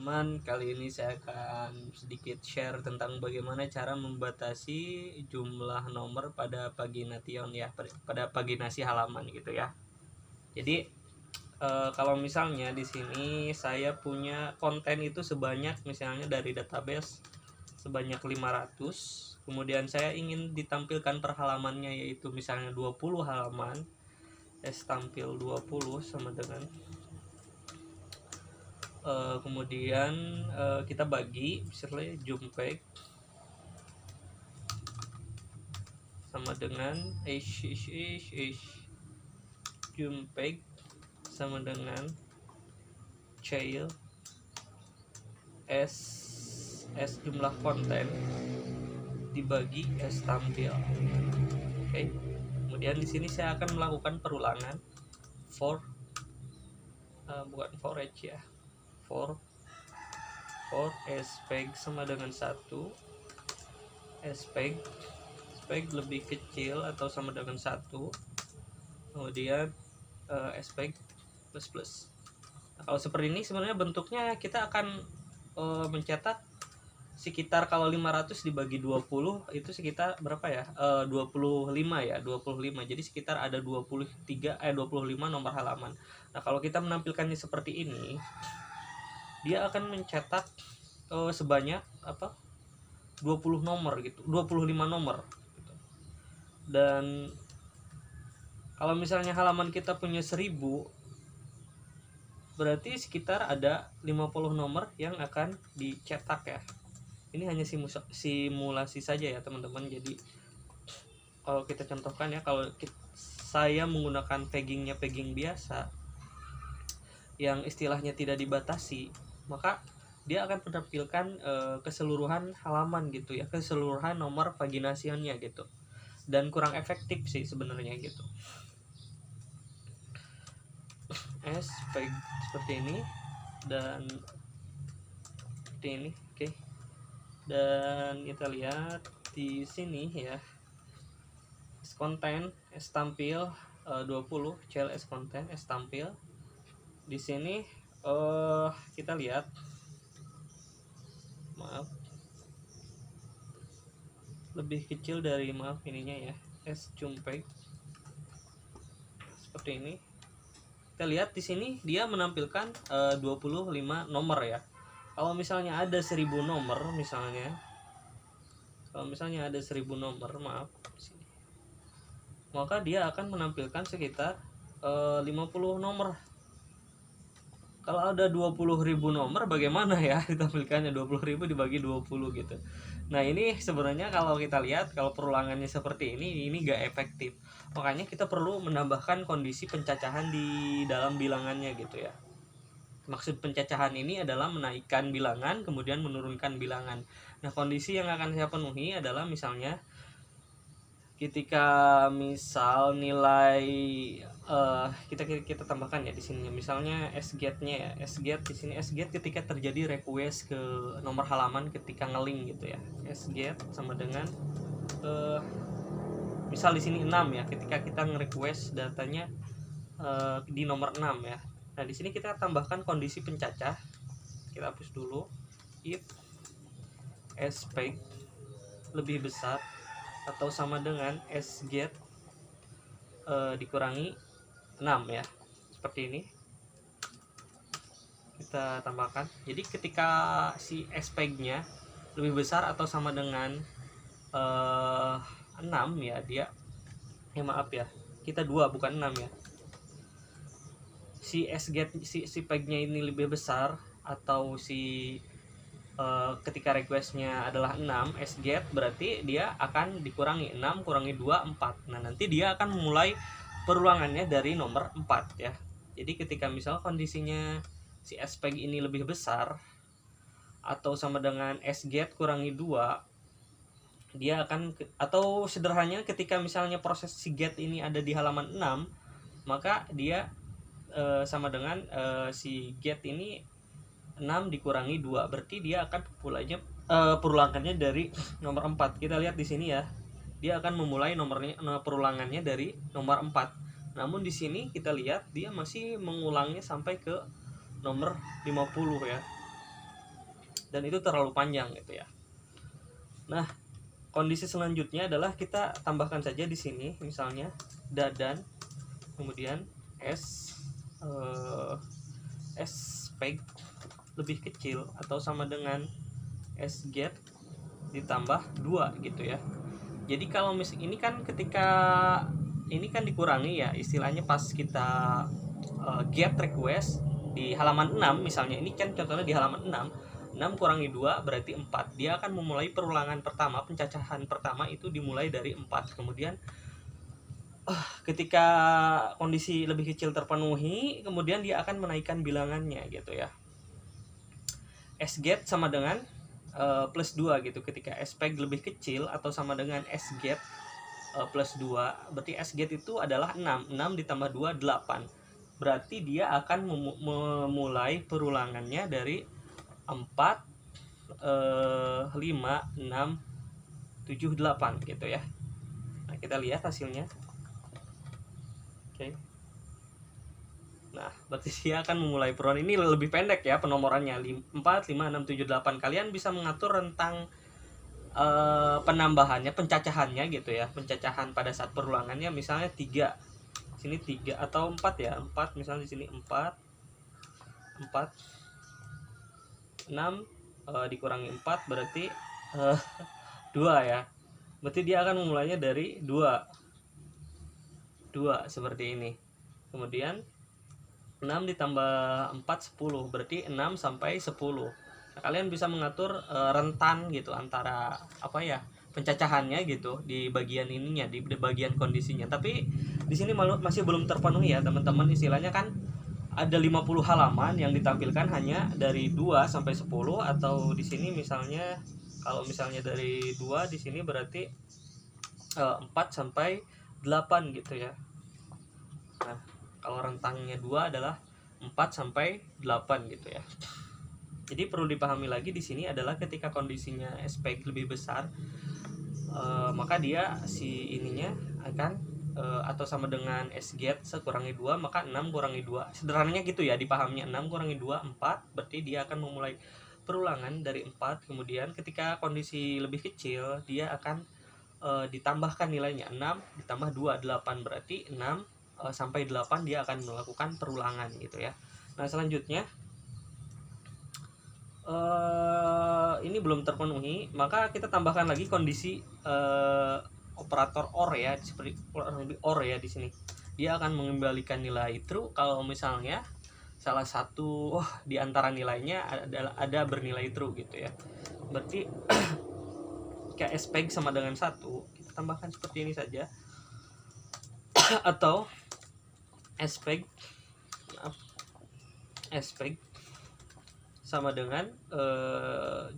teman-teman, kali ini saya akan sedikit share tentang bagaimana cara membatasi jumlah nomor pada pagination ya, pada paginasi halaman gitu ya. Jadi kalau misalnya di sini saya punya konten itu sebanyak misalnya dari database sebanyak 500, kemudian saya ingin ditampilkan per halamannya yaitu misalnya 20 halaman, tampil 20 sama dengan kemudian kita bagi misalnya jumpeg sama dengan jumpeg sama dengan child s jumlah konten dibagi s tampil. Oke. Kemudian di sini saya akan melakukan perulangan bukan for each ya, for speg sama dengan 1, speg lebih kecil atau sama dengan 1, kemudian speg plus. Nah, kalau seperti ini sebenarnya bentuknya kita akan mencetak sekitar, kalau 500 dibagi 20 itu sekitar berapa ya, 25 ya, 25. Jadi sekitar ada 25 nomor halaman. Nah kalau kita menampilkannya seperti ini, dia akan mencetak sebanyak 20 nomor gitu, 25 nomor gitu. Dan kalau misalnya halaman kita punya 1000, berarti sekitar ada 50 nomor yang akan dicetak ya. Ini hanya simulasi saja ya teman-teman. Jadi kalau kita contohkan ya, kalau saya menggunakan pegging biasa yang istilahnya tidak dibatasi, maka dia akan menampilkan keseluruhan halaman gitu ya, keseluruhan nomor paginasiannya gitu, dan kurang efektif sih sebenarnya gitu. Seperti ini dan seperti ini. Oke. Dan kita lihat di sini ya, konten s tampil 20, child s konten s tampil. Di sini kita lihat, lebih kecil dari ininya ya, s jumpeg seperti ini. Kita lihat di sini dia menampilkan 25 nomor ya. Kalau misalnya ada 1000 nomor misalnya, maka dia akan menampilkan sekitar 50 nomor. Kalau ada 20.000 nomor bagaimana ya ditampilkannya 20.000 dibagi 20 gitu. Nah ini sebenarnya kalau kita lihat, kalau perulangannya seperti ini gak efektif. Makanya kita perlu menambahkan kondisi pencacahan di dalam bilangannya gitu ya. Maksud pencacahan ini adalah menaikkan bilangan kemudian menurunkan bilangan. Nah kondisi yang akan saya penuhi adalah misalnya ketika misal nilai kita tambahkan ya di sini misalnya sget-nya ya, sget di sini sget ketika terjadi request ke nomor halaman ketika ngelink gitu ya, sget sama dengan misal di sini 6 ya, ketika kita nge-request datanya di nomor 6 ya. Nah di sini kita tambahkan kondisi pencacah, kita hapus dulu, if speg lebih besar atau sama dengan sget dikurangi 6 ya, seperti ini kita tambahkan. Jadi ketika si speg-nya lebih besar atau sama dengan 6 ya, dia maaf ya, kita 2 bukan 6 ya. Si sget si peg-nya ini lebih besar atau ketika requestnya adalah 6 sget, berarti dia akan dikurangi 6 kurangi 2 4. Nah nanti dia akan memulai perulangannya dari nomor 4 ya. Jadi ketika misal kondisinya si speg ini lebih besar atau sama dengan sget kurangi 2, dia akan, atau sederhananya ketika misalnya proses si get ini ada di halaman 6, maka dia sama dengan si get ini 6 dikurangi 2, berarti dia akan mulainya perulangannya dari nomor 4. Kita lihat di sini ya, dia akan memulai perulangannya dari nomor 4. Namun di sini kita lihat dia masih mengulangnya sampai ke nomor 50 ya. dan itu terlalu panjang gitu ya. Nah, kondisi selanjutnya adalah kita tambahkan saja di sini misalnya dadan, kemudian speg lebih kecil atau sama dengan sget ditambah 2 gitu ya. Jadi kalau ini kan ketika ini kan dikurangi ya, istilahnya pas kita get request di halaman 6 misalnya, ini kan contohnya di halaman 6 kurangi 2 berarti 4. Dia akan memulai perulangan pertama, pencacahan pertama itu dimulai dari 4. Kemudian ketika kondisi lebih kecil terpenuhi, kemudian dia akan menaikkan bilangannya gitu ya. Sget sama dengan plus 2 gitu. Ketika speg lebih kecil atau sama dengan sget plus 2, berarti sget itu adalah 6 ditambah 2 8. Berarti dia akan memulai perulangannya dari 4 5 6 7 8 gitu ya. Nah, kita lihat hasilnya. Oke. Nah, berarti dia akan memulai perulangan. Ini lebih pendek ya penomorannya, 4 5 6 7 8. Kalian bisa mengatur rentang penambahannya, pencacahannya gitu ya. Pencacahan pada saat perulangannya misalnya 3. Sini 3 atau 4 ya. 4 misalnya di sini 4 6 dikurangi 4 berarti 2 ya. Berarti dia akan memulainya dari 2 seperti ini. Kemudian 6 ditambah 4 10, berarti 6 sampai 10. Nah, kalian bisa mengatur rentan gitu antara apa ya, pencacahannya gitu di bagian ininya, di bagian kondisinya. Tapi di sini masih belum terpenuhi ya teman-teman. Istilahnya kan ada 50 halaman yang ditampilkan hanya dari 2 sampai 10, atau di sini misalnya kalau misalnya dari 2 di sini berarti 4 sampai 8 gitu ya. Nah, kalau rentangnya 2 adalah 4 sampai 8 gitu ya. Jadi perlu dipahami lagi di sini adalah ketika kondisinya speg lebih besar, maka dia si ininya akan atau sama dengan sget sekurangi 2, maka 6 kurangi 2. Sederhananya gitu ya dipahaminya, 6 kurangi 2 4, berarti dia akan memulai perulangan dari 4. Kemudian ketika kondisi lebih kecil dia akan ditambahkan nilainya 6 ditambah 2 8, berarti 6 sampai 8 dia akan melakukan perulangan gitu ya. Nah, selanjutnya ini belum terpenuhi, maka kita tambahkan lagi kondisi operator OR ya, seperti OR ya di sini. Dia akan mengembalikan nilai true kalau misalnya salah satu di antara nilainya ada bernilai true gitu ya. Berarti kayak speg sama dengan 1, kita tambahkan seperti ini saja. Atau speg sama dengan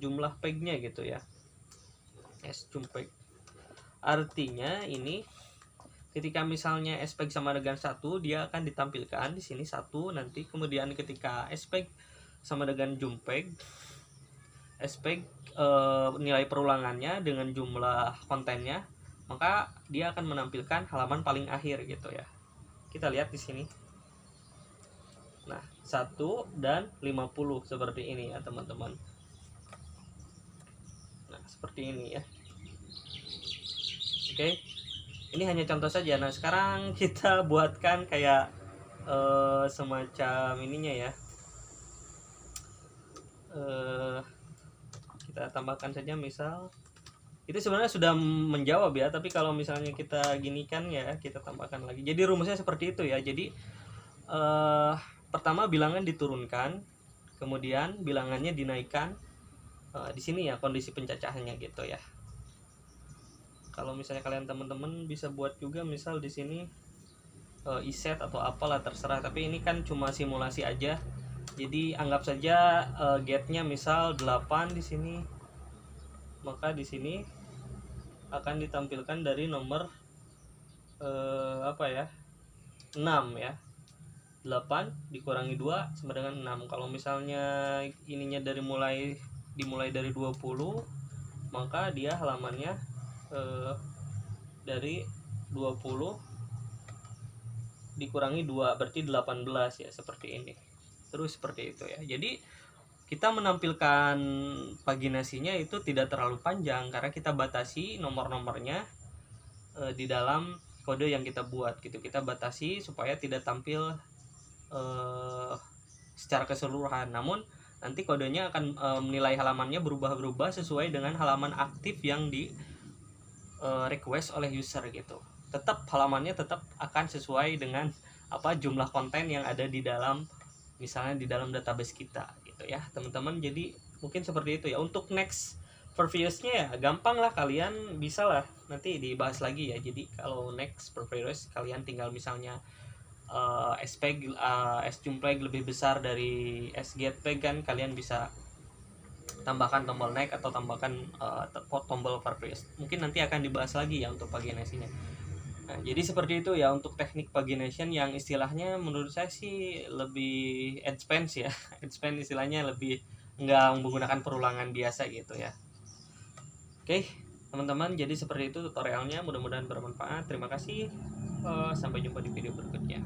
jumlah pegnya gitu ya, jumpeg. Artinya ini ketika misalnya speg sama dengan 1, dia akan ditampilkan di sini 1 nanti. Kemudian ketika speg sama dengan jumpeg, speg nilai perulangannya dengan jumlah kontennya, maka dia akan menampilkan halaman paling akhir gitu ya. Kita lihat di sini. Nah, 1 dan 50 seperti ini ya teman-teman. Nah, seperti ini ya. Oke. Ini hanya contoh saja. Nah, sekarang kita buatkan kayak semacam ininya ya. Kita tambahkan saja misal. Itu sebenarnya sudah menjawab ya, tapi kalau misalnya kita ginikan ya, kita tambahkan lagi. Jadi rumusnya seperti itu ya. Jadi pertama bilangan diturunkan, kemudian bilangannya dinaikkan. Di sini ya kondisi pencacahannya gitu ya. Kalau misalnya kalian teman-teman bisa buat juga misal di sini iset atau apalah terserah, tapi ini kan cuma simulasi aja. Jadi anggap saja getnya misal 8 di sini. Maka di sini akan ditampilkan dari nomor 6 ya. 8 dikurangi 2 sama dengan 6. Kalau misalnya ininya dimulai dari 20, maka dia halamannya dari 20 dikurangi 2 berarti 18 ya, seperti ini. Terus seperti itu ya. Jadi kita menampilkan paginasinya itu tidak terlalu panjang karena kita batasi nomor-nomornya di dalam kode yang kita buat gitu. Kita batasi supaya tidak tampil secara keseluruhan. Namun nanti kodenya akan menilai halamannya berubah-berubah sesuai dengan halaman aktif yang di request oleh user gitu. Tetap halamannya tetap akan sesuai dengan apa jumlah konten yang ada di dalam, misalnya di dalam database kita gitu ya teman-teman. Jadi mungkin seperti itu ya. Untuk next previews-nya ya gampang lah, kalian bisa lah nanti dibahas lagi ya. Jadi kalau next previews kalian tinggal misalnya speg sjumpleg lebih besar dari sgetpeg kan, kalian bisa tambahkan tombol next atau tambahkan tombol previews. Mungkin nanti akan dibahas lagi ya untuk paginasinya. Nah, jadi seperti itu ya untuk teknik pagination yang istilahnya menurut saya sih lebih advance ya. Advance istilahnya lebih nggak menggunakan perulangan biasa gitu ya. Oke, teman-teman, jadi seperti itu tutorialnya, mudah-mudahan bermanfaat. Terima kasih. Sampai jumpa di video berikutnya.